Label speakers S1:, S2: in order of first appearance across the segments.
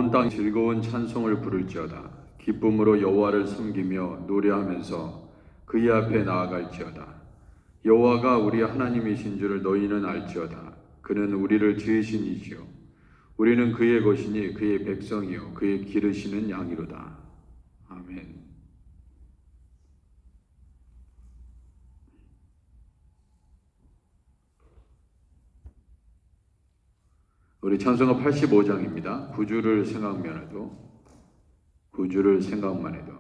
S1: 온 땅 즐거운 찬송을 부를지어다. 기쁨으로 여호와를 섬기며 노래하면서 그의 앞에 나아갈지어다. 여호와가 우리 하나님이신 줄을 너희는 알지어다. 그는 우리를 지으신 이시요 우리는 그의 것이니 그의 백성이요 그의 기르시는 양이로다. 아멘. 우리 찬송가 85장입니다. 구주를 생각만 해도, 구주를 생각만 해도.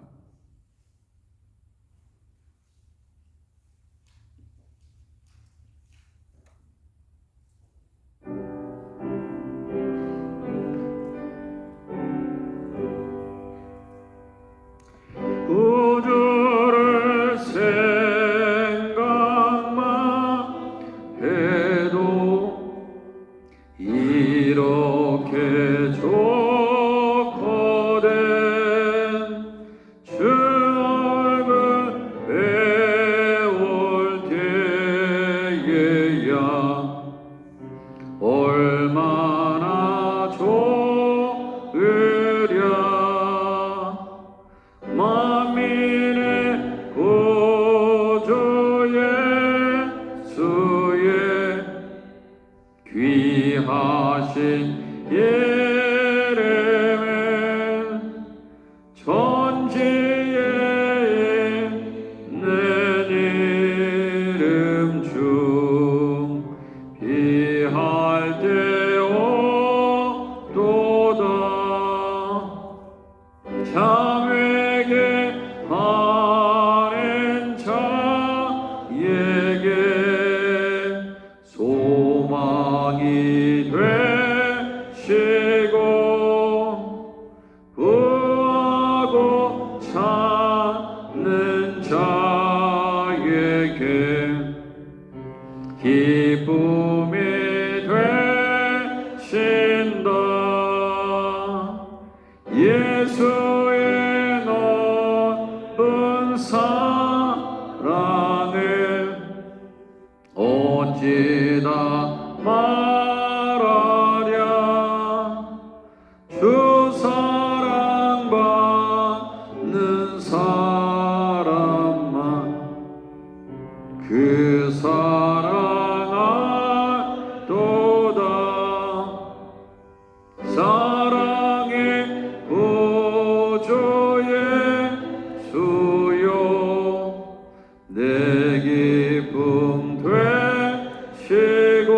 S1: 구주를 생각만 해도 이렇게 좋거든. 주 얼굴 배울 때에야 얼마나 좋으랴. 만민의 구주 예수의 귀하신 이름은 천지에 있는 이름 중 비할 데 없도다. 자에게 하는 자에게 소망이 되시고 구하고 찾는 자에게 기쁨이 되신다. 예수의 넓은 사랑을 어찌다 말하랴. 주 사랑받는 사람만 그 사랑할도다. 사랑의 구주 예수여 내 기쁨 되시고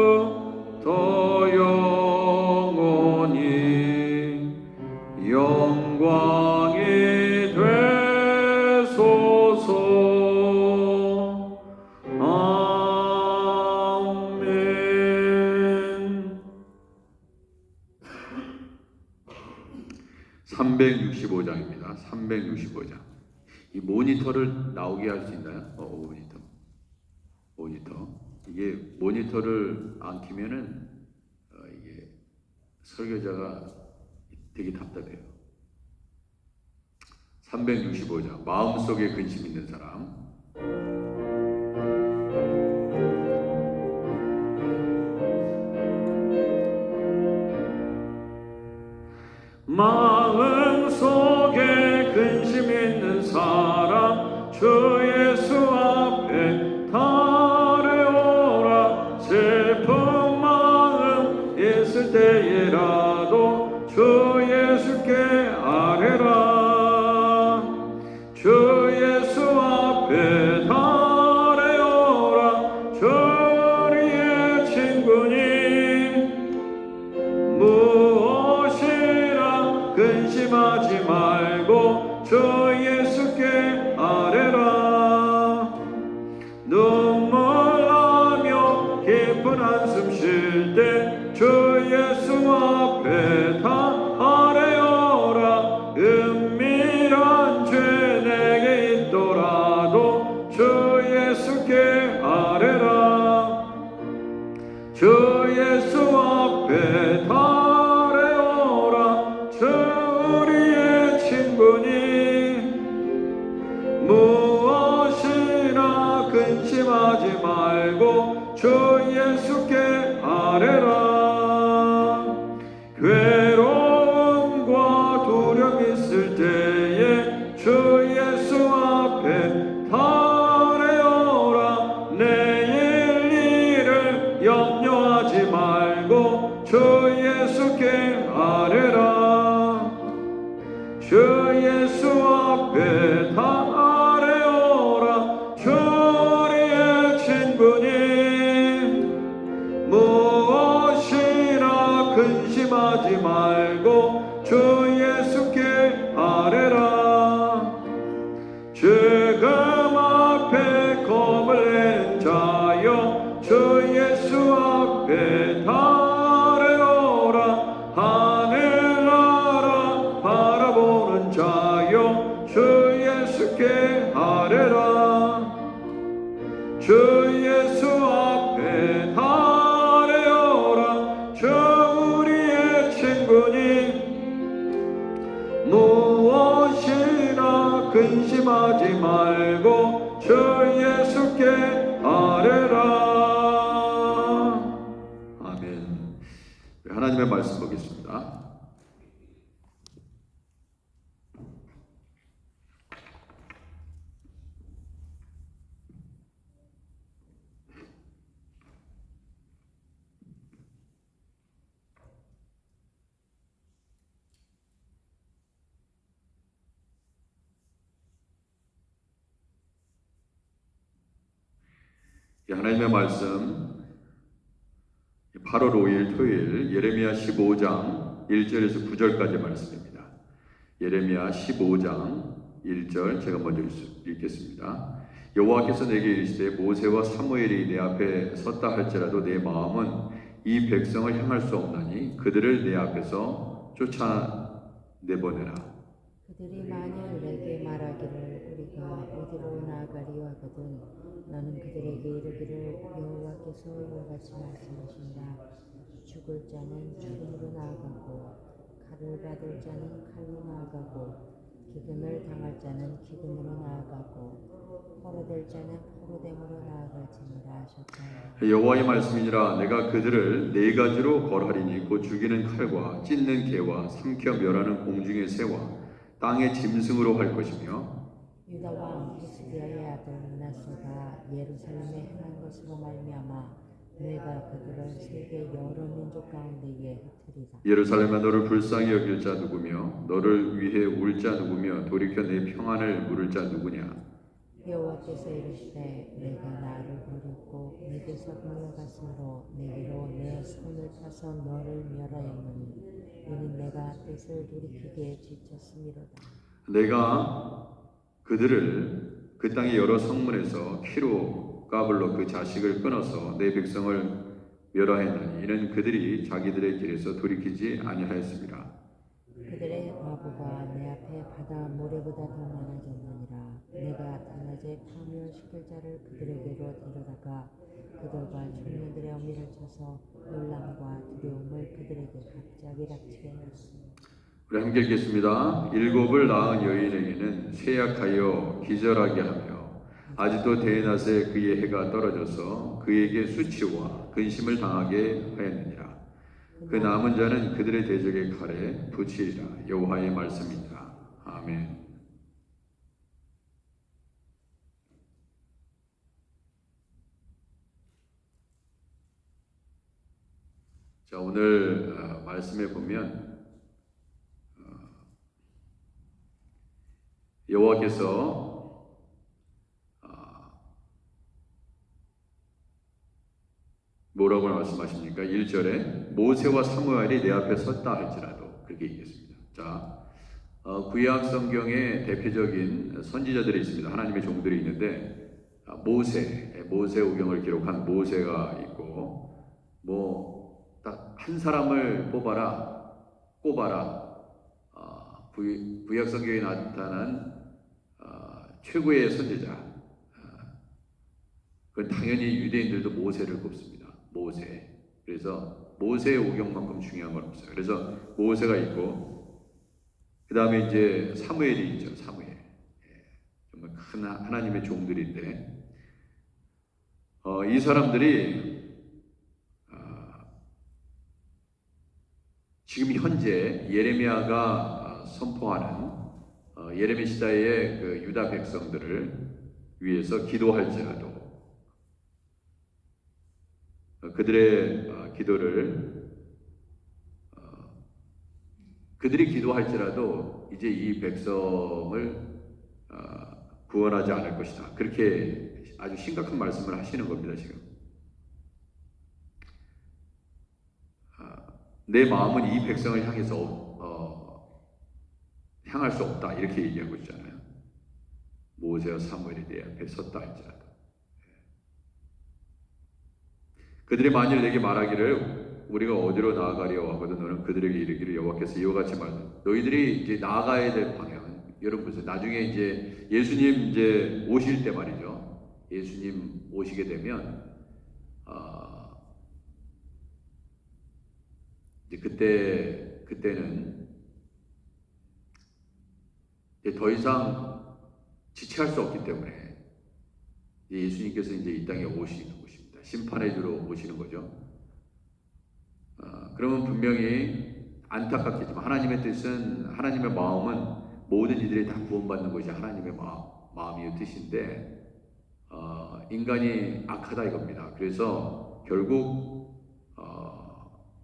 S1: 이제로부터 영원히 영광이 되소서. 아멘. 365장입니다. 365장. 이 모니터를 나오게 할 수 있나요? 모니터. 이게 모니터를 안 켜면은 이게 설교자가 되게 답답해요. 365장. 마음속에 근심 있는 사람. 마음속에 근심 있는 사람 주 예수 앞에 달려오라. 슬픈 마음 있을 때에라도 주 예수께 아뢰라. 주 예수 앞에 달려오라. 주 우리의 친구니 무엇이라 근심하지 말고 주 예수께 아뢰라. 눈물 나며 깊은 한숨 쉴 때 주 예수 앞에 다 아뢰어라. 은밀한 죄 내게 있더라도 주 예수께 아뢰라. 주 예수 앞에 달려오라. 주 우리의 친구니 무엇이나 근심하지 말고 주 예수께 아뢰라. 예수께 아뢰라. 주 예수 앞에 다 아뢰오라. 주 우리의 친구니 무엇이나 근심하지 말고 주 예수께 아뢰라. 지금 앞에 검을 낸 자여 주 예수 앞에 다 아뢰오라. 하늘나라 바라보는 자여 주 예수께 아뢰라. 주 예수 앞에 다 아뢰오라. 주 우리의 친구니 무엇이나 근심하지 말고 주 예수께 아뢰라. 아멘. 하나님의 말씀 보겠습니다. 하나님의 말씀 8월 5일 토요일 예레미야 15장 1절에서 9절까지 말씀입니다. 예레미야 15장 1절 제가 먼저 읽겠습니다. 여호와께서 내게 이르시되 모세와 사무엘이 내 앞에 섰다 할지라도 내 마음은 이 백성을 향할 수 없나니 그들을 내 앞에서 쫓아내보내라.
S2: 그들이 만일 내게 말하기를 우리가 어디로 나아가리요 하거든 너는 그들에게 이르기를 여호와께서 이와 같이 말씀하신다. 죽을 자는 죽음으로 나아가고 칼을 받을 자는 칼로 나아가고 기근을 당할 자는 기근으로 나아가고 포로될 자는 포로됨으로 나아갈지니라 하셨다.
S1: 여호와의 말씀이니라. 내가 그들을 네 가지로 벌하리니 곧 죽이는 칼과 찢는 개와 삼켜 멸하는 공중의 새와 땅의 짐승으로 할 것이며
S2: 유다 왕 히스기야의 아들 므낫세가 예루살렘에 행한 것으로 말미암아 내가 그들을 세계 여러 민족 가운데에 흩으리라.
S1: 예루살렘아 너를 불쌍히 여길 자 누구며 너를 위해 울 자 누구며 돌이켜 내 평안을 물을 자 누구냐.
S2: 여호와께서 이르시되 내가 나를 버렸고 내게서 물러갔으므로 내게로 내 손을 펴서 너를 멸하였노니 이는 내가 뜻을 돌이키기에 지쳤음이로다.
S1: 내가 그들을 그 땅의 여러 성문에서 키로 까불로 그 자식을 끊어서 내 백성을 멸하였나니 이는 그들이 자기들의 길에서 돌이키지 아니하였습니다.
S2: 그들의 과부가 내 앞에 바다 모래보다 더 많아졌느니라. 내가 대낮에 파멸시킬 자를 그들에게로 데려다가 그들과 청년들의 어미를 쳐서 놀람과 두려움을 그들에게 갑자기 닥치게 하였으니.
S1: 우리 함께 읽겠습니다. 일곱을 낳은 여인에게는 쇠약하여 기절하게 하며 아직도 대낮에 그의 해가 떨어져서 그에게 수치와 근심을 당하게 하였느니라. 그 남은 자는 그들의 대적의 칼에 붙이리라. 여호와의 말씀이니라. 아멘. 자, 오늘 말씀에 보면 여호와께서 뭐라고 말씀하십니까? 1절에 모세와 사무엘이 내 앞에 섰다 할지라도 그렇게 얘기했습니다. 자, 구약 성경의 대표적인 선지자들이 있습니다. 하나님의 종들이 있는데 모세 오경을 기록한 모세가 있고 뭐 딱 한 사람을 꼽아라. 구약 성경에 나타난 최고의 선지자. 그건 당연히 유대인들도 모세를 꼽습니다. 모세. 그래서 모세의 오경만큼 중요한 건 없어요. 그래서 모세가 있고 그 다음에 이제 사무엘이 있죠. 사무엘. 정말 큰 하나님의 종들인데 이 사람들이 지금 현재 예레미야가 선포하는 예레미 시대의 그 유다 백성들을 위해서 기도할지라도 그들의 기도를 그들이 기도할지라도 이제 이 백성을 구원하지 않을 것이다. 그렇게 아주 심각한 말씀을 하시는 겁니다. 지금 내 마음은 이 백성을 향해서 향할 수 없다. 이렇게 얘기하고 있잖아요. 모세와 사무엘이 내 앞에 섰다 할지라도 그들이 만일 내게 말하기를 우리가 어디로 나아가려 하거든 너는 그들에게 이르기를 여호와께서 이와 같이 말하다. 너희들이 이제 나아가야 될 방향은 여러분 보세요. 나중에 이제 예수님 이제 오실 때 말이죠. 예수님 오시게 되면 이제 그때는 이제 더 이상 지체할 수 없기 때문에 이제 예수님께서 이제 이 땅에 오시는 것입니다. 심판해 주러 오시는 거죠. 그러면 분명히 안타깝겠지만 하나님의 뜻은 하나님의 마음은 모든 이들이 다 구원받는 것이 하나님의 마음이요 뜻인데 인간이 악하다 이겁니다. 그래서 결국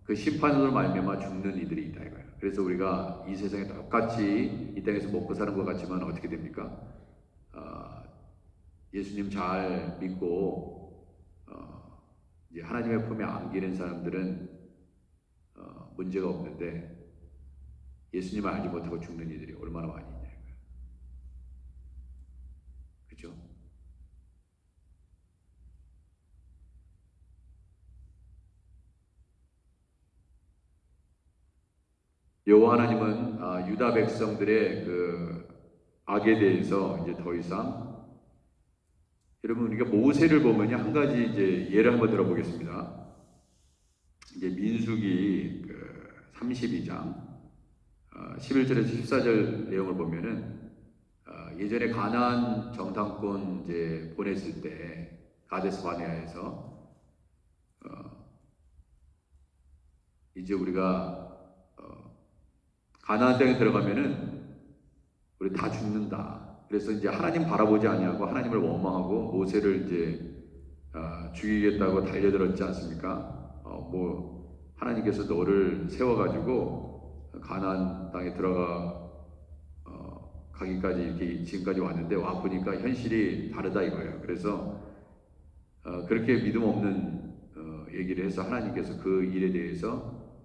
S1: 그 심판으로 말미암아 죽는 이들이 있다 이거예요. 그래서 우리가 이 세상에 똑같이 이 땅에서 먹고 사는 것 같지만 어떻게 됩니까? 예수님 잘 믿고 이제 하나님의 품에 안기는 사람들은 문제가 없는데 예수님을 알지 못하고 죽는 이들이 얼마나 많이 있냐 이거예요. 그렇죠? 여호와 하나님은 유다 백성들의 그 악에 대해서 이제 더 이상 여러분 우리가 모세를 보면요 한 가지 이제 예를 한번 들어보겠습니다. 이제 민수기 32장 11절에서 14절 내용을 보면은 예전에 가나안 정탐꾼 이제 보냈을 때 가데스 바네아에서 이제 우리가 가나안 땅에 들어가면은 우리 다 죽는다. 그래서 이제 하나님 바라보지 아니하고 하나님을 원망하고 모세를 이제 죽이겠다고 달려들었지 않습니까? 뭐 하나님께서 너를 세워가지고 가나안 땅에 가기까지 이렇게 지금까지 왔는데 와 보니까 현실이 다르다 이거예요. 그래서 그렇게 믿음 없는 얘기를 해서 하나님께서 그 일에 대해서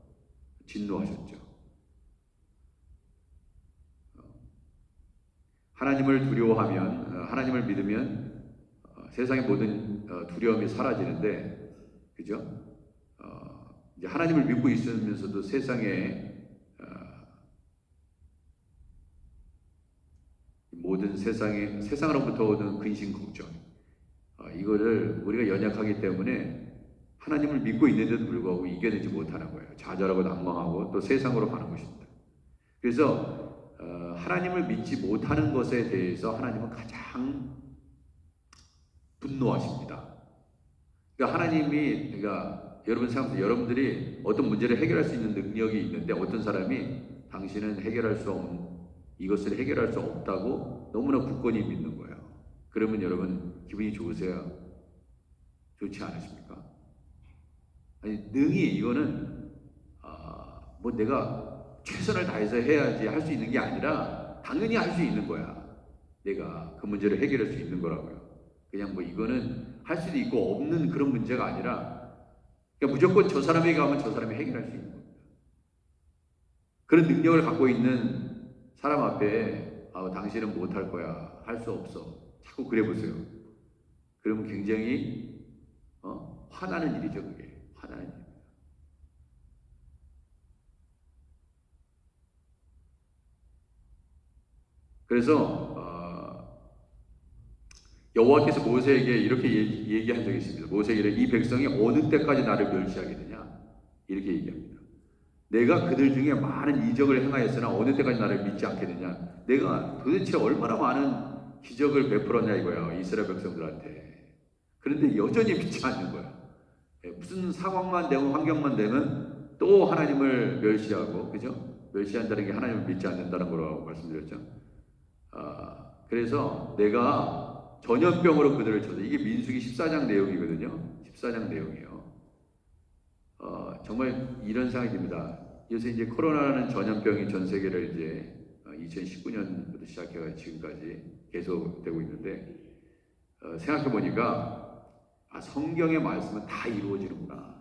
S1: 진노하셨죠. 하나님을 두려워하면 하나님을 믿으면 세상의 모든 두려움이 사라지는데 그죠? 이제 하나님을 믿고 있으면서도 세상에 모든 세상으로부터 오는 근심 걱정 이거를 우리가 연약하기 때문에 하나님을 믿고 있는데도 불구하고 이겨내지 못하는 거예요. 좌절하고 난망하고 또 세상으로 가는 것입니다. 그래서 하나님을 믿지 못하는 것에 대해서 하나님은 가장 분노하십니다. 그러니까 그러니까 여러분 생각하세요. 여러분들이 어떤 문제를 해결할 수 있는 능력이 있는데 어떤 사람이 당신은 이것을 해결할 수 없다고 너무나 굳건히 믿는 거예요. 그러면 여러분 기분이 좋으세요? 좋지 않으십니까? 아니 능히 이거는 뭐 내가 최선을 다해서 해야지 할 수 있는 게 아니라 당연히 할 수 있는 거야. 내가 그 문제를 해결할 수 있는 거라고요. 그냥 뭐 이거는 할 수도 있고 없는 그런 문제가 아니라 그러니까 무조건 저 사람에게 가면 저 사람이 해결할 수 있는 겁니다. 그런 능력을 갖고 있는 사람 앞에 당신은 못할 거야. 할 수 없어. 자꾸 그래 보세요. 그러면 굉장히 화나는 일이죠. 그게 화나는 일. 그래서 여호와께서 모세에게 이렇게 얘기한 적이 있습니다. 모세에게 이 백성이 어느 때까지 나를 멸시하겠느냐 이렇게 얘기합니다. 내가 그들 중에 많은 이적을 행하였으나 어느 때까지 나를 믿지 않겠느냐. 내가 도대체 얼마나 많은 기적을 베풀었냐 이거야 이스라엘 백성들한테. 그런데 여전히 믿지 않는 거야. 무슨 상황만 되면 환경만 되면 또 하나님을 멸시하고 그죠? 멸시한다는 게 하나님을 믿지 않는다는 거라고 말씀드렸죠. 그래서 내가 전염병으로 그들을 쳐서 이게 민수기 14장 내용이거든요. 14장 내용이에요. 정말 이런 생각이 듭니다. 요새 이제 코로나라는 전염병이 전 세계를 이제 2019년부터 시작해서 지금까지 계속되고 있는데 생각해 보니까 성경의 말씀은 다 이루어지는구나.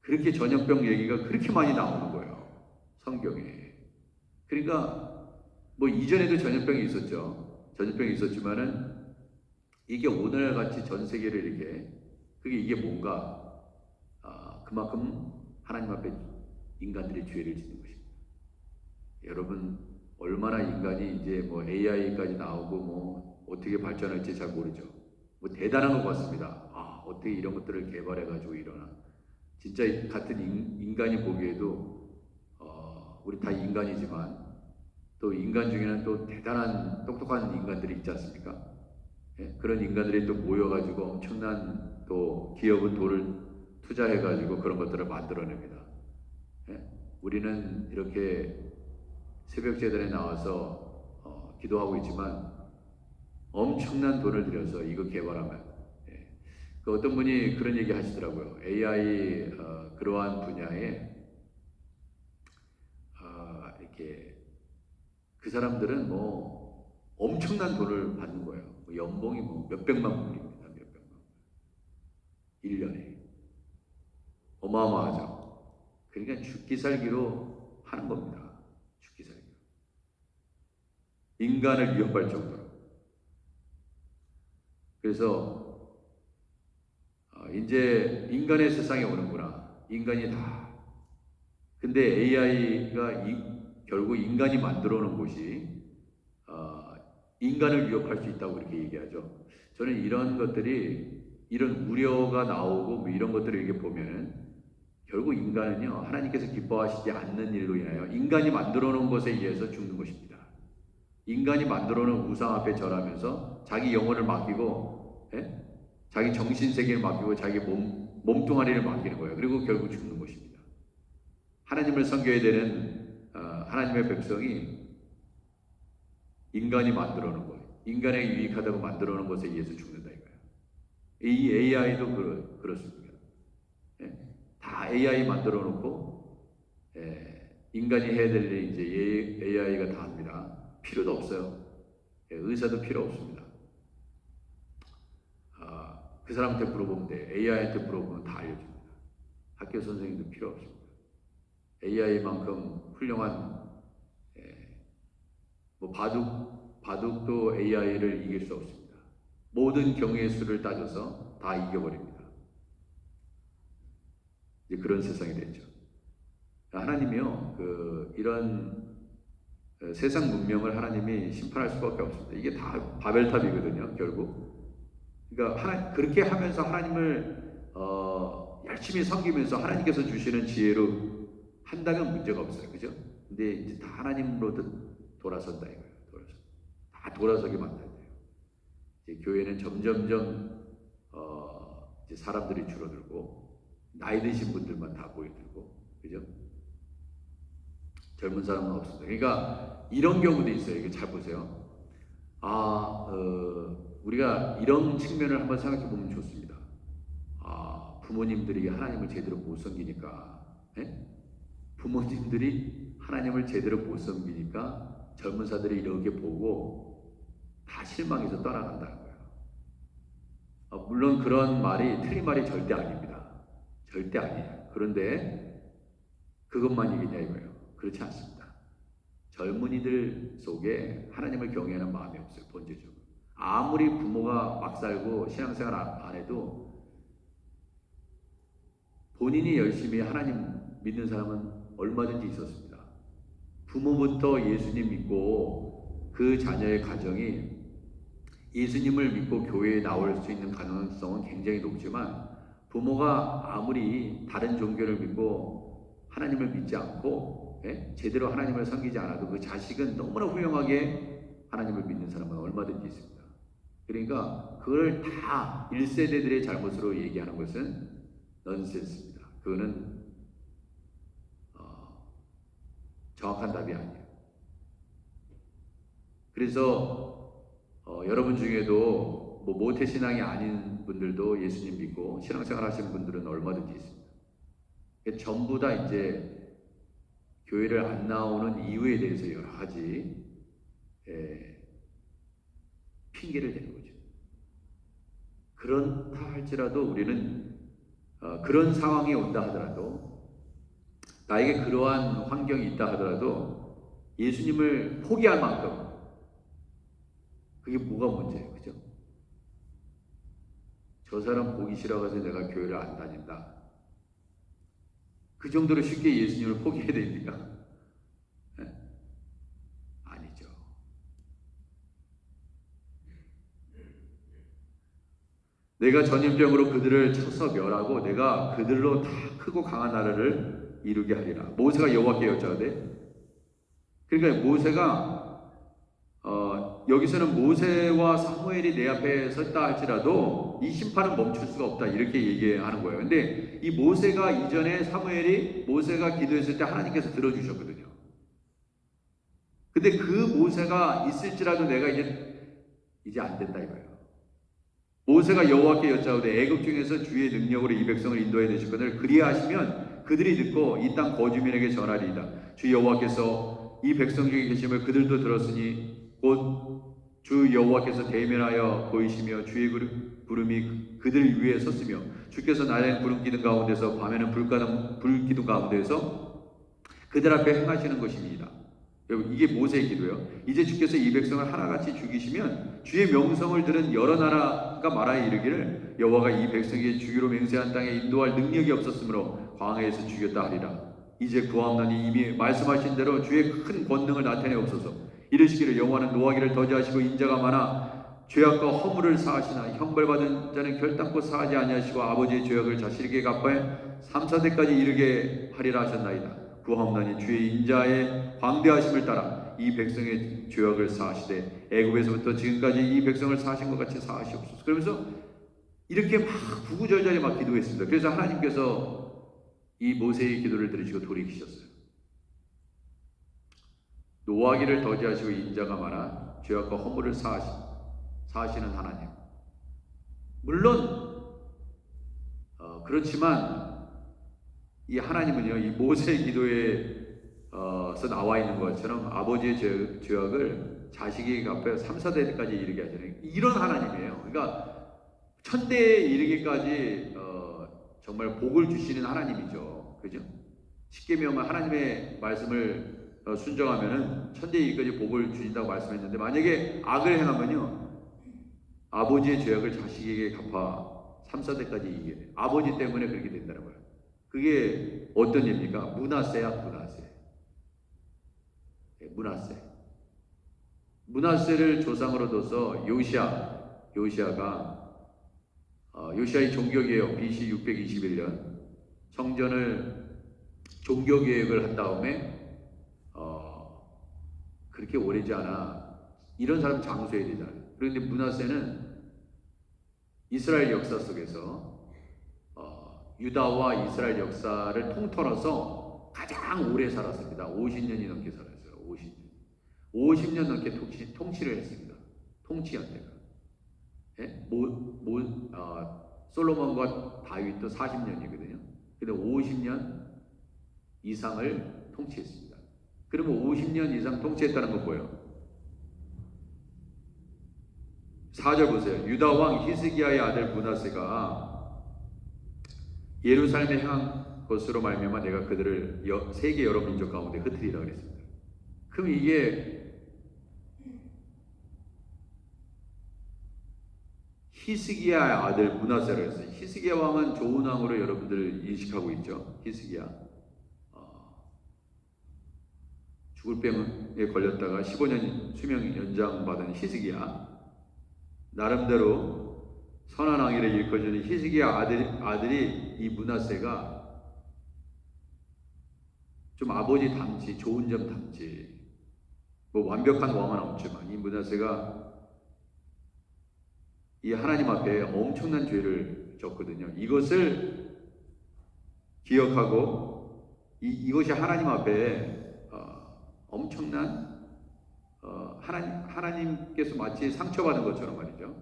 S1: 그렇게 전염병 얘기가 그렇게 많이 나오는 거예요. 성경에. 그러니까 뭐 이전에도 전염병이 있었죠. 전염병이 있었지만은 이게 오늘같이 전 세계를 이렇게 이게 뭔가 그만큼 하나님 앞에 인간들이 죄를 짓는 것입니다. 여러분 얼마나 인간이 이제 뭐 AI까지 나오고 뭐 어떻게 발전할지 잘 모르죠. 뭐 대단한 것 같습니다. 어떻게 이런 것들을 개발해가지고 일어나. 진짜 같은 인간이 보기에도 우리 다 인간이지만 또 인간 중에는 또 대단한 똑똑한 인간들이 있지 않습니까? 예, 그런 인간들이 또 모여가지고 엄청난 또 기업은 돈을 투자해가지고 그런 것들을 만들어냅니다. 예, 우리는 이렇게 새벽 제단에 나와서 기도하고 있지만 엄청난 돈을 들여서 이거 개발하면 그 어떤 분이 그런 얘기 하시더라고요. AI 그러한 분야에 이렇게 그 사람들은 뭐 엄청난 돈을 받는 거예요. 뭐 연봉이 뭐 몇백만 불입니다. 몇백만 불. 1년에. 어마어마하죠. 그러니까 죽기 살기로 하는 겁니다. 죽기 살기로. 인간을 위협할 정도로. 그래서 이제 인간의 세상에 오는구나. 인간이 다. 근데 AI가 결국 인간이 만들어 놓은 곳이 인간을 위협할 수 있다고 이렇게 얘기하죠. 저는 이런 것들이 이런 우려가 나오고 뭐 이런 것들을 이렇게 보면은 결국 인간은요 하나님께서 기뻐하시지 않는 일로 인하여 인간이 만들어 놓은 것에 의해서 죽는 것입니다. 인간이 만들어 놓은 우상 앞에 절하면서 자기 영혼을 맡기고 자기 정신세계를 맡기고 자기 몸뚱아리를 맡기는 거예요. 그리고 결국 죽는 것입니다. 하나님을 섬겨야 되는 하나님의 백성이 인간이 만들어 놓은 거예요. 인간에게 유익하다고 만들어 놓은 것에 의해서 죽는다 이거예요. 이 AI도 그렇습니다. 다 AI 만들어 놓고 인간이 해야 될 일을 이제 AI가 다 합니다. 필요도 없어요. 의사도 필요 없습니다. 그 사람한테 물어보면 돼. AI한테 물어보면 다 알려줍니다. 학교 선생님도 필요 없습니다. AI만큼 훌륭한 뭐 바둑도 AI를 이길 수 없습니다. 모든 경우의 수를 따져서 다 이겨버립니다. 이제 그런 세상이 됐죠. 하나님이요, 이런 세상 문명을 하나님이 심판할 수밖에 없습니다. 이게 다 바벨탑이거든요, 결국. 그러니까 그렇게 하면서 하나님을 열심히 섬기면서 하나님께서 주시는 지혜로 한다면 문제가 없어요, 그죠? 근데 이제 다 하나님으로 돌아선다 이거예요. 다 돌아서게 만들어야 돼요. 이제 교회는 점점점 이제 사람들이 줄어들고 나이 드신 분들만 다 모여들고, 그죠? 젊은 사람은 없습니다. 그러니까 이런 경우도 있어요. 이게 잘 보세요. 우리가 이런 측면을 한번 생각해 보면 좋습니다. 부모님들이 하나님을 제대로 못 섬기니까, 부모님들이 하나님을 제대로 못 섬기니까 젊은사들이 이렇게 보고 다 실망해서 떠나간다는 거예요. 물론 그런 말이 틀린 말이 절대 아닙니다. 절대 아니에요. 그런데 그것만 얘기냐 이거예요. 그렇지 않습니다. 젊은이들 속에 하나님을 경외하는 마음이 없어요. 본질적으로. 아무리 부모가 막 살고 신앙생활 안 해도 본인이 열심히 하나님 믿는 사람은 얼마든지 있었습니다. 부모부터 예수님 믿고 그 자녀의 가정이 예수님을 믿고 교회에 나올 수 있는 가능성은 굉장히 높지만 부모가 아무리 다른 종교를 믿고 하나님을 믿지 않고 제대로 하나님을 섬기지 않아도 그 자식은 너무나 훌륭하게 하나님을 믿는 사람은 얼마든지 있습니다. 그러니까 그걸 다 1세대들의 잘못으로 얘기하는 것은 넌센스입니다. 그거는 정확한 답이 아니에요. 그래서 여러분 중에도 뭐 모태신앙이 아닌 분들도 예수님 믿고 신앙생활 하시는 분들은 얼마든지 있습니다. 전부 다 이제 교회를 안 나오는 이유에 대해서 여러 가지 핑계를 대는 거죠. 그렇다 할지라도 우리는 그런 상황이 온다 하더라도, 나에게 그러한 환경이 있다 하더라도 예수님을 포기할 만큼, 그게 뭐가 문제예요, 그죠? 저 사람 보기 싫어가서 내가 교회를 안 다닌다, 그 정도로 쉽게 예수님을 포기해야 됩니까? 네? 아니죠. 내가 전염병으로 그들을 쳐서 멸하고 내가 그들로 다 크고 강한 나라를 이루게 하리라. 모세가 여호와께 여짜오되, 그러니까 모세가 여기서는 모세와 사무엘이 내 앞에 섰다 할지라도 이 심판은 멈출 수가 없다, 이렇게 얘기하는 거예요. 근데 이 모세가 이전에 모세가 기도했을 때 하나님께서 들어주셨거든요. 근데 그 모세가 있을지라도 내가 이제 안 된다 이거예요. 모세가 여호와께 여짜오되 애굽 중에서 주의 능력으로 이 백성을 인도해 내시거늘 그리하시면 그들이 듣고 이 땅 거주민에게 전하리이다. 주 여호와께서 이 백성 중에 계심을 그들도 들었으니 곧 주 여호와께서 대면하여 보이시며 주의 구름이 그들 위에 섰으며 주께서 낮에는 구름 기둥 가운데서 밤에는 불 기둥 가운데서 그들 앞에 행하시는 것입니다. 이게 모세의 기도예요. 이제 주께서 이 백성을 하나같이 죽이시면 주의 명성을 들은 여러 나라가 말하여 이르기를 여호와가 이 백성에게 주기로 맹세한 땅에 인도할 능력이 없었으므로 광야에서 죽였다 하리라. 이제 구하옵나니 이미 말씀하신 대로 주의 큰 권능을 나타내옵소서. 이르시기를 여호와는 노하기를 더디하시고 인자가 많아 죄악과 허물을 사하시나 형벌받은 자는 결단코 사하지 아니하시고 아버지의 죄악을 자식에게 갚아 3, 4대까지 이르게 하리라 하셨나이다. 구하옵나니 주의 인자의 광대하심을 따라 이 백성의 죄악을 사하시되 애굽에서부터 지금까지 이 백성을 사하신 것 같이 사하시옵소서. 그러면서 이렇게 막 구구절절히 막 기도했습니다. 그래서 하나님께서 이 모세의 기도를 들으시고 돌이키셨어요. 노하기를 더디하시고 인자가 많아 죄악과 허물을 사하시는 하나님. 물론 그렇지만 이 하나님은요, 이 모세의 기도에서 나와 있는 것처럼 아버지의 죄악을 자식에게 갚아 3, 4대까지 이르게 하잖아요. 이런 하나님이에요. 그러니까 천대에 이르기까지 정말 복을 주시는 하나님이죠. 그죠? 십계명은 하나님의 말씀을 순종하면은 천대에 이르기까지 복을 주신다고 말씀했는데, 만약에 악을 행하면요, 아버지의 죄악을 자식에게 갚아 3, 4대까지 이기게 돼요. 아버지 때문에 그렇게 된다는 거예요. 그게 어떤 예입니까? 므낫세야, 므낫세. 므낫세를 조상으로 둬서 요시아가 요시아의 종교개혁 BC 621년 성전을 종교개혁을 한 다음에 그렇게 오래지 않아 이런 사람 장수해야 되잖아요. 그런데 므낫세는 이스라엘 역사 속에서 유다와 이스라엘 역사를 통틀어서 가장 오래 살았습니다. 50년이 넘게 살았어요. 50년 넘게 통치를 했습니다. 통치 연대가. 예? 솔로몬과 다윗도 40년이거든요. 근데 50년 이상을 통치했습니다. 그러면 50년 이상 통치했다는 건 뭐예요? 4절 보세요. 유다 왕 히스기야의 아들 므낫세가 예루살렘에 향한 것으로 말미암아 내가 그들을 세계 여러 민족 가운데 흩으리라 그랬습니다. 그럼 이게 히스기야의 아들 므낫세라고 했어요. 히스기야 왕은 좋은 왕으로 여러분들 인식하고 있죠. 히스기야 죽을 병에 걸렸다가 15년 수명 연장받은 히스기야, 나름대로 선한 왕위를 일컬어주는 히스기야 아들이 이 므낫세가 좀 아버지 닮지, 좋은 점 닮지, 뭐 완벽한 왕은 없지만 이 므낫세가 이 하나님 앞에 엄청난 죄를 졌거든요. 이것을 기억하고 이것이 하나님 앞에 엄청난 하나님께서 마치 상처받은 것처럼 말이죠.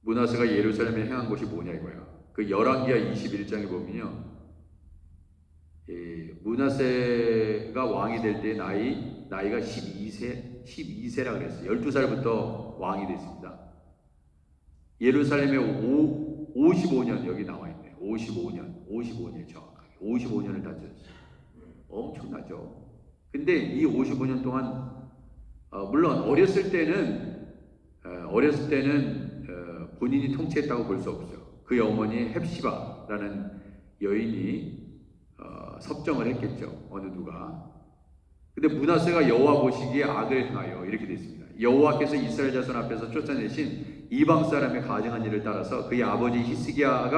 S1: 므낫세가 예루살렘에 행한 것이 뭐냐 이거야. 그 열왕기하 21장에 보면요, 므낫세가 왕이 될 때 나이가 12세라 그랬어요. 12살부터 왕이 됐습니다. 예루살렘에 55년, 여기 나와 있네요. 55년 정확하게 55년을 다녔어요. 엄청나죠. 근데 이 55년 동안 물론 어렸을 때는 본인이 통치했다고 볼 수 없어요. 그의 어머니 헵시바라는 여인이 섭정을 했겠죠. 어느 누가. 근데 므낫세가 여호와 보시기에 악을 행하여 이렇게 됐습니다. 여호와께서 이스라엘 자손 앞에서 쫓아내신 이방 사람의 가증한 일을 따라서 그의 아버지 히스기야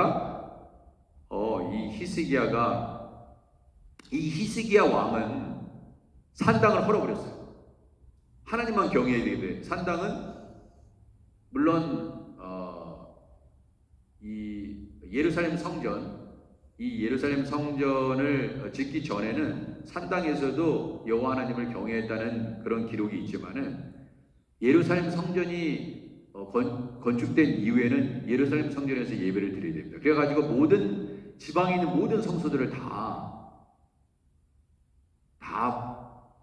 S1: 왕은 산당을 헐어버렸어요. 하나님만 경외해야 되는데 산당은 물론 이 예루살렘 성전을 짓기 전에는 산당에서도 여호와 하나님을 경외했다는 그런 기록이 있지만은 예루살렘 성전이 건축된 이후에는 예루살렘 성전에서 예배를 드려야 됩니다. 그래가지고 모든 지방에 있는 모든 성소들을 다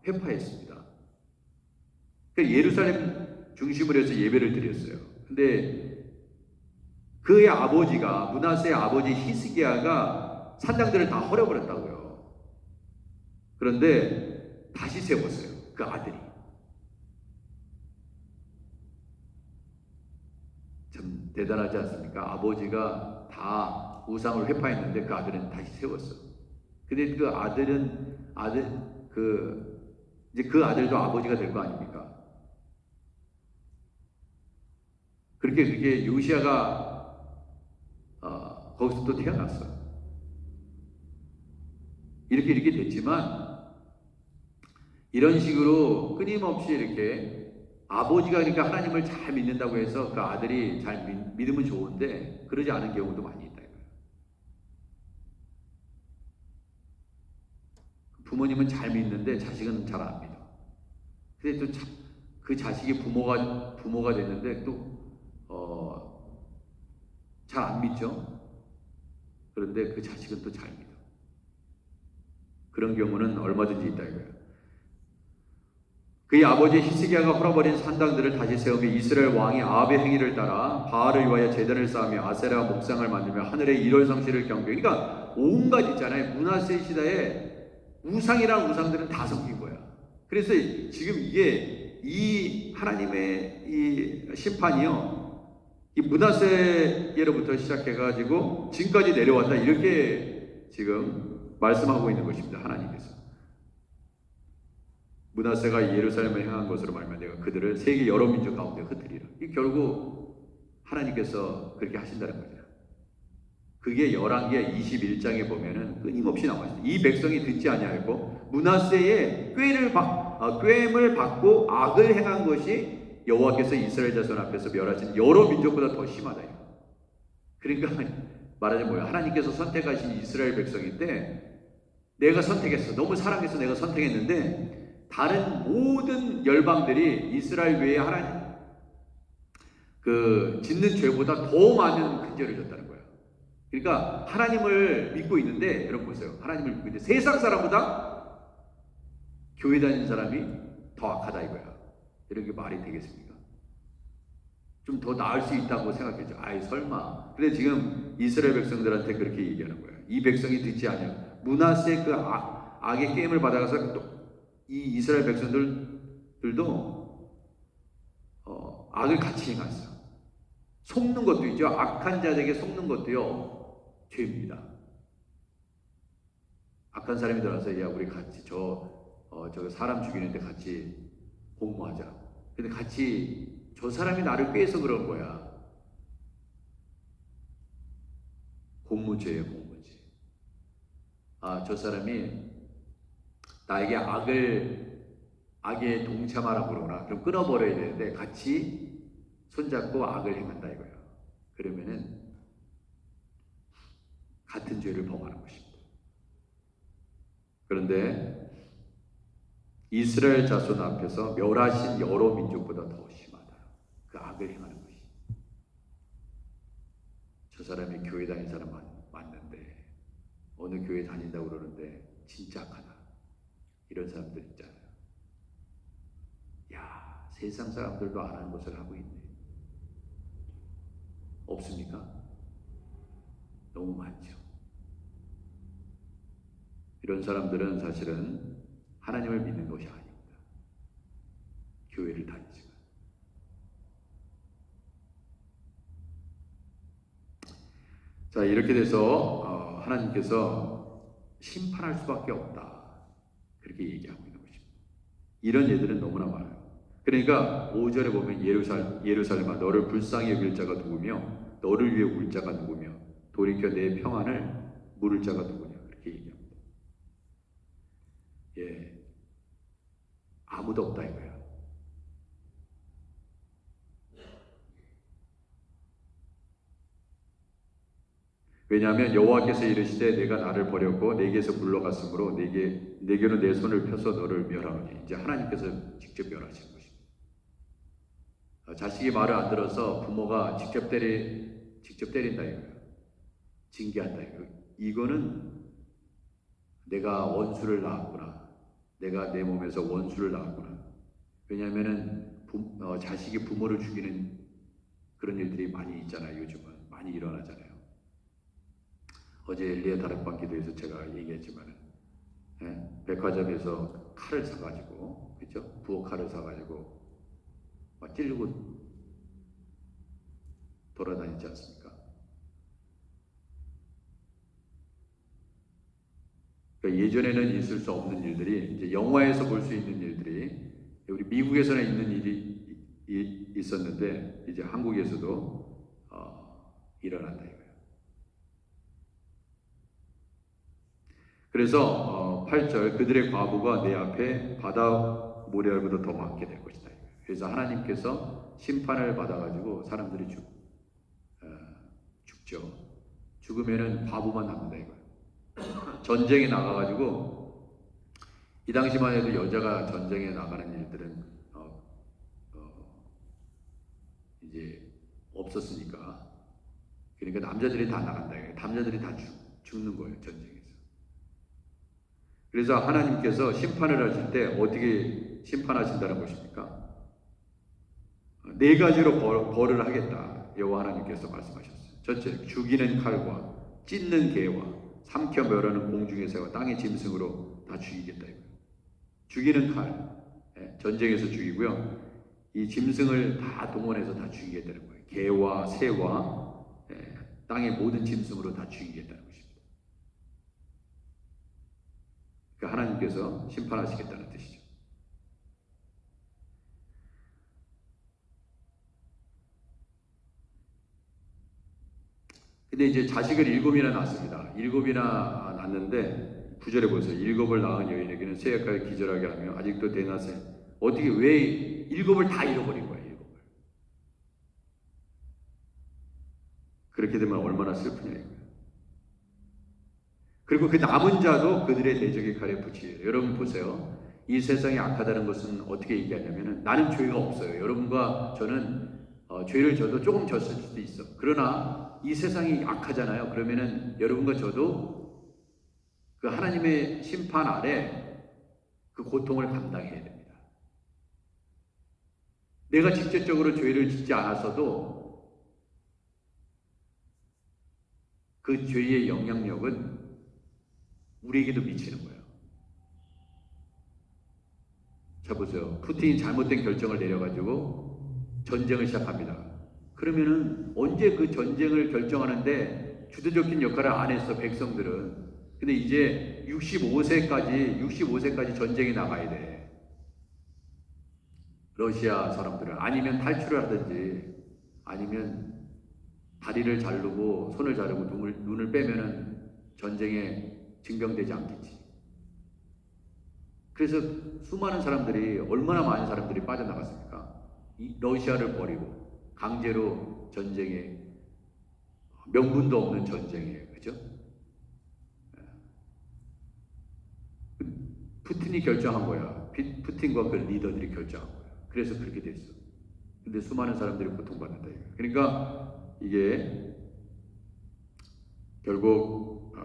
S1: 회파했습니다. 그러니까 예루살렘 중심으로 해서 예배를 드렸어요. 근데 그의 아버지가, 므낫세의 아버지 히스기야가 산당들을 다 헐어버렸다고요. 그런데 다시 세웠어요. 그 아들이. 참 대단하지 않습니까? 아버지가 다 우상을 회파했는데 그 아들은 다시 세웠어. 근데 그 이제 그 아들도 아버지가 될 거 아닙니까? 그렇게 요시야가 거기서 또 태어났어요. 이렇게 됐지만 이런 식으로 끊임없이 이렇게 아버지가 그러니까 하나님을 잘 믿는다고 해서 그 아들이 잘 믿으면 좋은데 그러지 않은 경우도 많이 있다. 부모님은 잘 믿는데 자식은 잘 안 믿어. 근데 또 그 자식이 부모가 됐는데 또 잘 안 믿죠. 그런데 그 자식은 또 잘 믿어. 그런 경우는 얼마든지 있다 이거예요. 그의 아버지 히스기야가 헐어버린 산당들을 다시 세우며 이스라엘 왕이 아합의 행위를 따라 바알을 위하여 제단을 쌓으며 아세라 목상을 만들며 하늘의 일월 성실을 경배. 그러니까 온갖 있잖아요. 므낫세 시대에 우상이라는 우상들은 다 섞인 거야. 그래서 지금 이 하나님의 이 심판이요, 이 므낫세로부터 시작해가지고 지금까지 내려왔다 이렇게 지금 말씀하고 있는 것입니다. 하나님께서 므낫세가 예루살렘을 향한 것으로 말하면 내가 그들을 세계 여러 민족 가운데 흩으리라. 이 결국 하나님께서 그렇게 하신다는 거죠. 그게 열왕기하 21장에 보면은 끊임없이 나와 있어요. 이 백성이 듣지 아니하였고 므낫세의 꾀임을 받고 악을 행한 것이 여호와께서 이스라엘 자손 앞에서 멸하신 여러 민족보다 더 심하다. 그러니까 말하자면 뭐야? 하나님께서 선택하신 이스라엘 백성인데 내가 선택했어. 너무 사랑해서 내가 선택했는데 다른 모든 열방들이 이스라엘 외에 하나님 짓는 죄보다 더 많은 큰 죄를 졌다는 거예요. 그러니까 하나님을 믿고 있는데 여러분 보세요. 하나님을 믿고 있는데 세상 사람보다 교회 다니는 사람이 더 악하다 이거야. 이렇게 말이 되겠습니까? 좀 더 나을 수 있다고 생각했죠. 아이 설마. 근데 지금 이스라엘 백성들한테 그렇게 얘기하는 거예요. 이 백성이 듣지 않냐. 므낫세 그 악의 게임을 받아가서 또 이 이스라엘 백성들도 악을 같이 행했어. 속는 것도 있죠. 악한 자들에게 속는 것도요 죄입니다. 악한 사람이 들어와서 야 우리 같이 저 사람 죽이는데 같이 공모하자. 근데 같이 저 사람이 나를 꾀해서 그런 거야. 공무죄예요, 공무죄. 저 사람이 나에게 악에 동참하라고 그러구나. 그럼 끊어버려야 되는데 같이 손잡고 악을 행한다 이거예요. 그러면은 같은 죄를 범하는 것입니다. 그런데 이스라엘 자손 앞에서 멸하신 여러 민족보다 더 심하다. 그 악을 행하는 것이. 저 사람이 교회 다니는 사람 맞는데 어느 교회 다닌다고 그러는데 진짜 악하다. 이런 사람들 있잖아요. 야, 세상 사람들도 안 하는 것을 하고 있네. 없습니까? 너무 많죠. 이런 사람들은 사실은 하나님을 믿는 것이 아닙니다. 교회를 다니지만. 자, 이렇게 돼서 하나님께서 심판할 수밖에 없다. 그렇게 얘기하고 있는 것입니다. 이런 예들은 너무나 많아요. 그러니까 5절에 보면 예루살렘아 너를 불쌍히 여길 자가 누구며 너를 위해 울 자가 누구며 돌이켜 내 평안을 물을 자가 누구냐 그렇게 얘기합니다. 예, 아무도 없다 이거야. 왜냐하면 여호와께서 이르시되 내가 나를 버렸고 내게서 물러갔으므로 내게로 내 손을 펴서 너를 멸하노니. 이제 하나님께서 직접 멸하신 것입니다. 자식이 말을 안 들어서 부모가 직접 때린다 이거예요. 징계한다 이거예요. 이거는 내가 원수를 낳았구나. 내가 내 몸에서 원수를 낳았구나. 왜냐하면은 자식이 부모를 죽이는 그런 일들이 많이 있잖아요. 요즘은 많이 일어나잖아요. 어제 엘리야 다락방 기도에서 제가 얘기했지만 백화점에서 칼을 사가지고 그죠? 부엌칼을 사가지고 막 찌르고 돌아다니지 않습니까? 그러니까 예전에는 있을 수 없는 일들이 이제 영화에서 볼 수 있는 일들이 우리 미국에서는 있는 일이 있었는데 이제 한국에서도 일어난다 이거예요. 그래서 8절 그들의 과부가 내 앞에 바다 모래알보다 더 많게 될 것이다. 그래서 하나님께서 심판을 받아가지고 사람들이 죽죠. 죽으면은 과부만 남는다 이거예요. 전쟁에 나가가지고 이 당시만 해도 여자가 전쟁에 나가는 일들은 이제 없었으니까 그러니까 남자들이 다 나간다 이거예요. 남자들이 다 죽는 거예요 전쟁에서. 그래서 하나님께서 심판을 하실 때 어떻게 심판하신다는 것입니까? 네 가지로 벌을 하겠다. 여호와 하나님께서 말씀하셨어요. 첫째, 죽이는 칼과 찢는 개와 삼켜 멸하는 공중의 새와 땅의 짐승으로 다 죽이겠다. 죽이는 칼, 전쟁에서 죽이고요. 이 짐승을 다 동원해서 다 죽이겠다는 거예요. 개와 새와 땅의 모든 짐승으로 다 죽이겠다는 것입니다. 그러니까 하나님께서 심판하시겠다는 뜻이죠. 근데 이제 자식을 7이나 낳습니다. 7이나 낳는데 9절에 보세요. 7을 낳은 여인에게는 새 역할을 기절하게 하며 아직도 대낮에 어떻게 왜 7을 다 잃어버린 거예요. 7을. 그렇게 되면 얼마나 슬프냐 이거예요. 그리고 그 남은 자도 그들의 대적의 칼에 붙이에요. 여러분 보세요. 이 세상이 악하다는 것은 어떻게 얘기하냐면 나는 죄가 없어요. 여러분과 저는 죄를 져도 조금 졌을 수도 있어. 그러나 이 세상이 악하잖아요. 그러면은 여러분과 저도 그 하나님의 심판 아래 그 고통을 감당해야 됩니다. 내가 직접적으로 죄를 짓지 않았어도 그 죄의 영향력은 우리에게도 미치는 거예요. 자 보세요. 푸틴이 잘못된 결정을 내려가지고 전쟁을 시작합니다. 그러면은 언제 그 전쟁을 결정하는데 주도적인 역할을 안 했어 백성들은. 근데 이제 65세까지 전쟁에 나가야 돼. 러시아 사람들은 아니면 탈출을 하든지 아니면 다리를 자르고 손을 자르고 눈을 빼면은 전쟁에 징병되지 않겠지. 그래서 수많은 사람들이 얼마나 많은 사람들이 빠져나갔습니까? 러시아를 버리고 강제로 전쟁에 명분도 없는 전쟁에 그죠? 푸틴이 결정한 거야. 푸틴과 그 리더들이 결정한 거야. 그래서 그렇게 됐어. 근데 수많은 사람들이 고통받는다. 그러니까 이게 결국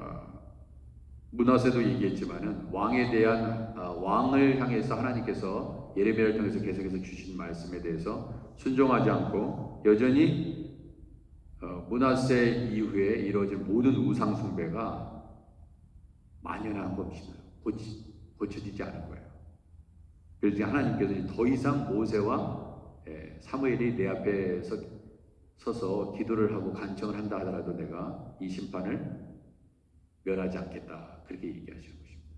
S1: 문하세도 얘기했지만은 왕에 대한 왕을 향해서 하나님께서 예레미야를 통해서 계속해서 주신 말씀에 대해서 순종하지 않고 여전히 문하세 이후에 이루어진 모든 우상 숭배가 만연한 것이죠. 고쳐지지 않은 거예요. 그래서 하나님께서 더 이상 모세와 사무엘이 내 앞에 서서 기도를 하고 간청을 한다 하더라도 내가 이 심판을 면하지 않겠다, 그렇게 얘기하시는 것입니다.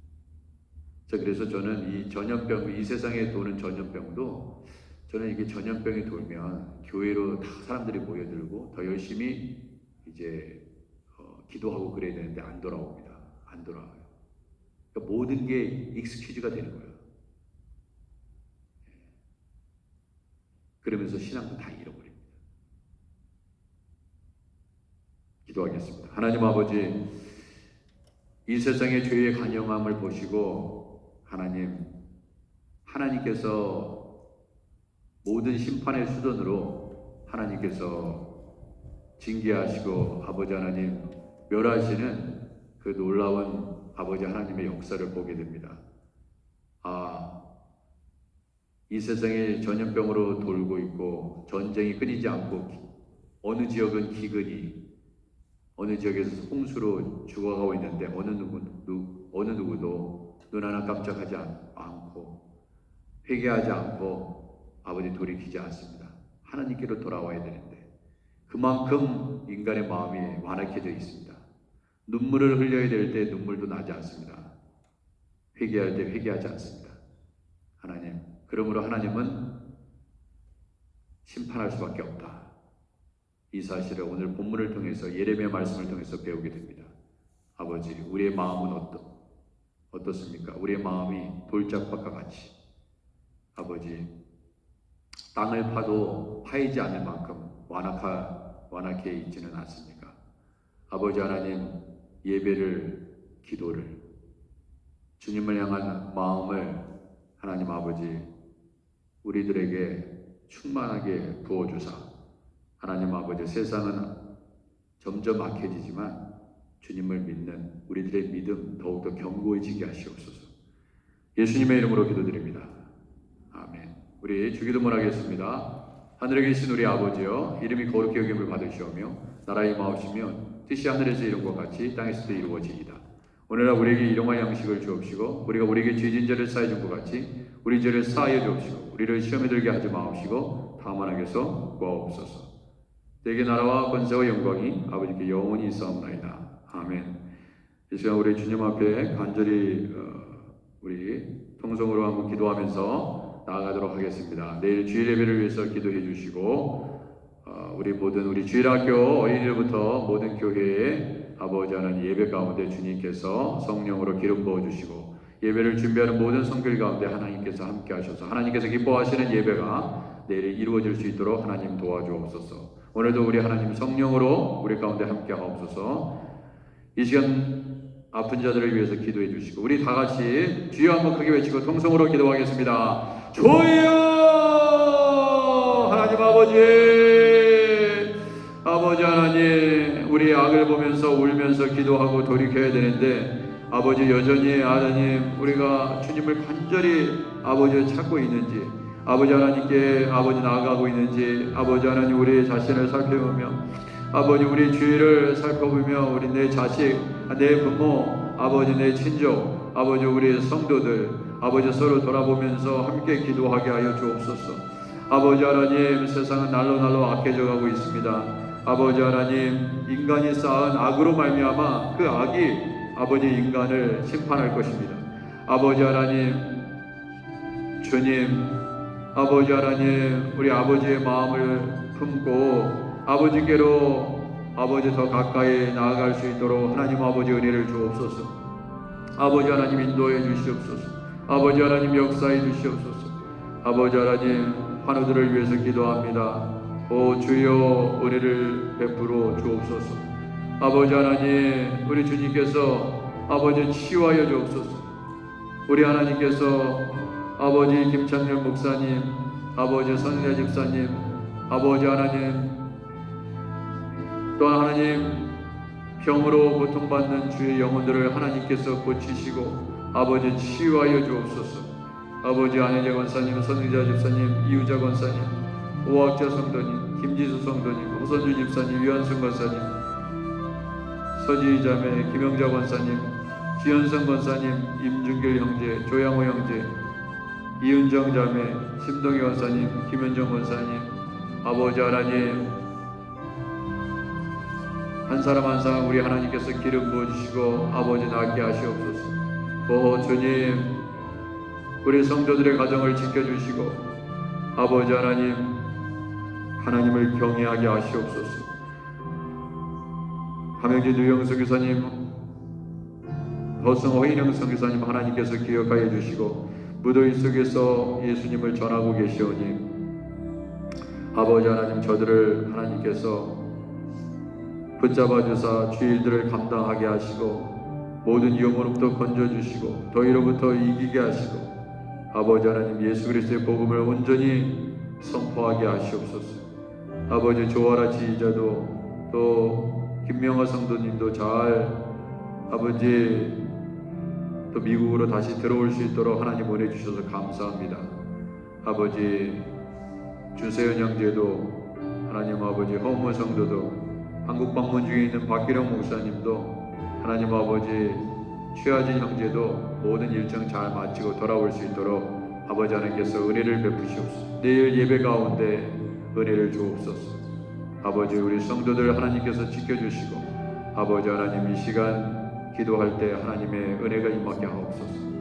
S1: 그래서 저는 이 전염병, 이 세상에 도는 전염병도, 저는 이게 전염병이 돌면 교회로 다 사람들이 모여들고 더 열심히 이제 기도하고 그래야 되는데 안 돌아옵니다. 안 돌아와요. 그러니까 모든 게 익스큐즈가 되는 거예요. 그러면서 신앙도 다 잃어버립니다. 기도하겠습니다. 하나님 아버지, 이 세상의 죄의 간영함을 보시고 하나님께서 모든 심판의 수단으로 하나님께서 징계하시고 아버지 하나님 멸하시는 그 놀라운 아버지 하나님의 역사를 보게 됩니다. 이 세상에 전염병으로 돌고 있고 전쟁이 끊이지 않고 어느 지역은 기근이, 어느 지역에서 홍수로 죽어가고 있는데 어느 누구도 눈 하나 깜짝하지 않고 회개하지 않고 아버지 돌이키지 않습니다. 하나님께로 돌아와야 되는데 그만큼 인간의 마음이 완악해져 있습니다. 눈물을 흘려야 될 때 눈물도 나지 않습니다. 회개할 때 회개하지 않습니다. 하나님, 그러므로 하나님은 심판할 수밖에 없다. 이 사실을 오늘 본문을 통해서 예레미야 말씀을 통해서 배우게 됩니다. 아버지, 우리의 마음은 어떻습니까? 우리의 마음이 돌짝밭과 같이 아버지 땅을 파도 파이지 않을 만큼 완악해 있지는 않습니까? 아버지 하나님, 예배를, 기도를, 주님을 향한 마음을 하나님 아버지 우리들에게 충만하게 부어주사 하나님 아버지, 세상은 점점 악해지지만 주님을 믿는 우리들의 믿음 더욱더 견고해지게 하시옵소서. 예수님의 이름으로 기도드립니다. 아멘. 우리 주기도문 하겠습니다. 하늘에 계신 우리 아버지여, 이름이 거룩히 여김을 받으시오며 나라의 임하옵시며 뜻이 하늘에서 이룬 것 같이 땅에서도 이루어지이다. 오늘날 우리에게 일용할 양식을 주옵시고 우리가 우리에게 죄진 자를 사해 준 것 같이 우리 죄를 사하여 주옵시고 우리를 시험에 들게 하지 마옵시고 다만 악에서 구하옵소서. 내게 나라와 권세와 영광이 아버지께 영원히 있사옵나이다. 아멘. 이 시간 우리 주님 앞에 간절히 우리 통성으로 한번 기도하면서 나아가도록 하겠습니다. 내일 주일 예배를 위해서 기도해 주시고 우리 모든 우리 주일학교 어린이들부터 모든 교회에 아버지 하나님 예배 가운데 주님께서 성령으로 기름 부어 주시고 예배를 준비하는 모든 성길 가운데 하나님께서 함께 하셔서 하나님께서 기뻐하시는 예배가 내일 이루어질 수 있도록 하나님 도와주옵소서. 오늘도 우리 하나님 성령으로 우리 가운데 함께 하옵소서. 이 시간 아픈 자들을 위해서 기도해 주시고 우리 다 같이 주여 한번 크게 외치고 통성으로 기도하겠습니다. 주여! 하나님 아버지 하나님, 우리 악을 보면서 울면서 기도하고 돌이켜야 되는데 아버지 여전히 하나님 우리가 주님을 간절히 아버지 찾고 있는지, 아버지 하나님께 아버지 나아가고 있는지, 아버지 하나님 우리 자신을 살펴보며 아버지 우리 주위를 살펴보며 우리 내 자식, 내 부모, 아버지 내 친족, 아버지 우리 성도들 아버지 서로 돌아보면서 함께 기도하게 하여 주옵소서. 아버지 하나님, 세상은 날로 악해져 가고 있습니다. 아버지 하나님, 인간이 쌓은 악으로 말미암아 그 악이 아버지 인간을 심판할 것입니다. 아버지 하나님, 주님, 아버지 하나님, 우리 아버지의 마음을 품고 아버지께로 아버지 더 가까이 나아갈 수 있도록 하나님 아버지 은혜를 주옵소서. 아버지 하나님 인도해 주시옵소서. 아버지 하나님 역사해 주시옵소서. 아버지 하나님, 환우들을 위해서 기도합니다. 오 주여 은혜를 베풀어 주옵소서. 아버지 하나님, 우리 주님께서 아버지 치유하여 주옵소서. 우리 하나님께서 아버지 김창렬 목사님, 아버지 선인혜 집사님, 아버지 하나님, 또 하나님 병으로 고통받는 주의 영혼들을 하나님께서 고치시고 아버지 치유하여 주옵소서. 아버지 안혜재 권사님, 선의자 집사님, 이유자 권사님, 오학자 성도님, 김지수 성도님, 호선주 집사님, 유한순 권사님, 서지희 자매, 김영자 권사님, 지현성 권사님, 임준길 형제, 조양호 형제, 이은정 자매, 심동희 권사님, 김현정 권사님, 아버지 하나님, 한 사람 한 사람 우리 하나님께서 기름 부어주시고 아버지 낫게 하시옵소서. 오 주님, 우리 성도들의 가정을 지켜주시고 아버지 하나님, 하나님을 경외하게 하시옵소서. 함영진 유영수 교사님, 허승호 이영성 교사님 하나님께서 기억하여 주시고 무더위 속에서 예수님을 전하고 계시오니 아버지 하나님, 저들을 하나님께서 붙잡아 주사 주일들을 감당하게 하시고 모든 위험으로부터 건져주시고 더위로부터 이기게 하시고 아버지 하나님, 예수 그리스도의 복음을 온전히 선포하게 하시옵소서. 아버지 조아라 지휘자도 또 김명화 성도님도 잘 아버지 또 미국으로 다시 들어올 수 있도록 하나님 은혜 주셔서 감사합니다. 아버지 주세현 형제도 하나님, 아버지 허무 성도도 한국 방문 중에 있는 박기령 목사님도 하나님 아버지 최하진 형제도 모든 일정 잘 마치고 돌아올 수 있도록 아버지 하나님께서 은혜를 베푸시옵소서. 내일 예배 가운데 은혜를 주옵소서. 아버지 우리 성도들 하나님께서 지켜주시고 아버지 하나님 이 시간 기도할 때 하나님의 은혜가 임하게 하옵소서.